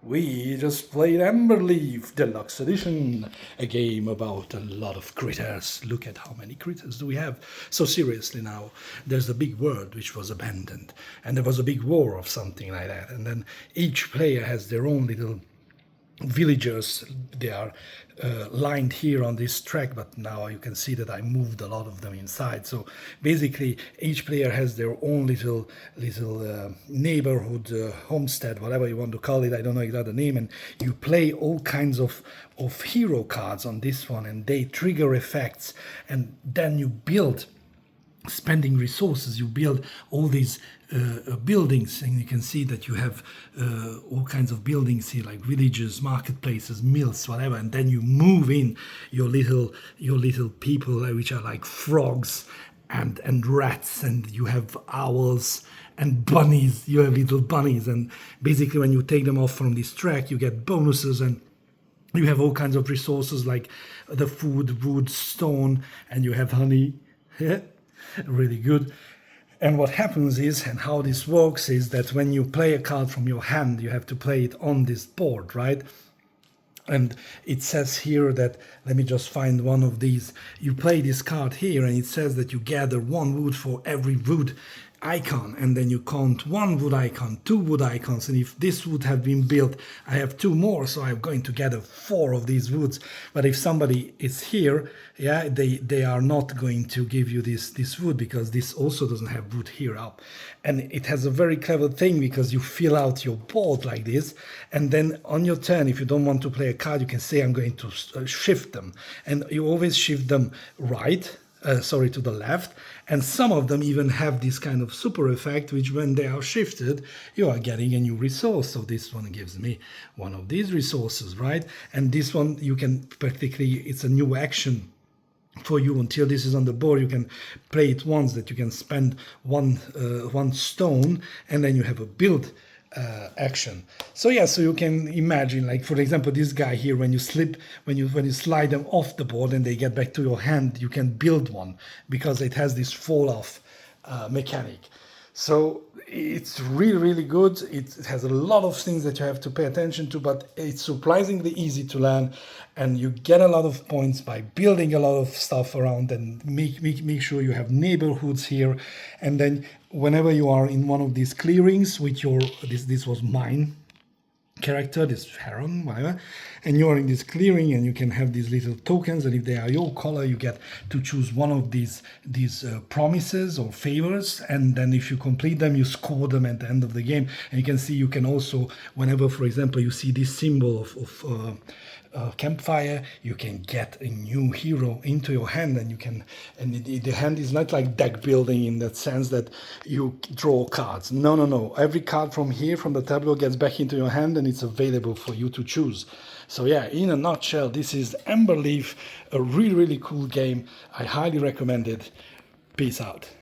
We just played Emberleaf Deluxe Edition, a game about a lot of critters. Look at how many critters do we have. So seriously now, there's a big world which was abandoned, and there was a big war of something like that, and then each player has their own little villagers. They are lined here on this track, but now you can see that I moved a lot of them inside. So basically each player has their own little neighborhood, homestead, whatever you want to call it. I don't know exactly the name, and you play all kinds of hero cards on this one, and they trigger effects, and then you build, spending resources, you build all these buildings, and you can see that you have all kinds of buildings here, like villages, marketplaces, mills, whatever, and then you move in your little people, which are like frogs and rats, and you have owls and bunnies. You have little bunnies, and basically when you take them off from this track, you get bonuses, and you have all kinds of resources like the food, wood, stone, and you have honey. Really good. And what happens is, and how this works is, that when you play a card from your hand, you have to play it on this board, right? And it says here that, let me just find one of these. You play this card here, and it says that you gather one wood for every wood icon, and then you count one wood icon, two wood icons, and if this would have been built, I have two more, so I'm going to gather 4 of these woods. But if somebody is here, yeah, they are not going to give you this wood, because this also doesn't have wood here up. And it has a very clever thing, because you fill out your board like this, and then on your turn, if you don't want to play a card, you can say I'm going to shift them, and you always shift them right, to the left, and some of them even have this kind of super effect, which when they are shifted, you are getting a new resource. So this one gives me one of these resources, right? And this one, you can practically, it's a new action for you. Until this is on the board, you can play it once, that you can spend one stone, and then you have a build action. So yeah, so you can imagine, like for example, this guy here, when you slide them off the board and they get back to your hand, you can build one, because it has this fall off mechanic. So it's really good. It has a lot of things that you have to pay attention to, but it's surprisingly easy to learn, and you get a lot of points by building a lot of stuff around, and make sure you have neighborhoods here. And then whenever you are in one of these clearings with your, this was mine character, this heron, whatever, and you are in this clearing, and you can have these little tokens, and if they are your color, you get to choose one of these promises or favors, and then if you complete them, you score them at the end of the game. And you can see, you can also, whenever, for example, you see this symbol of campfire, you can get a new hero into your hand, and you can, and the hand is not like deck building in that sense that you draw cards. No. Every card from here, from the tableau, gets back into your hand, and it's available for you to choose. So yeah, in a nutshell, this is Emberleaf, a really cool game. I highly recommend it. Peace out.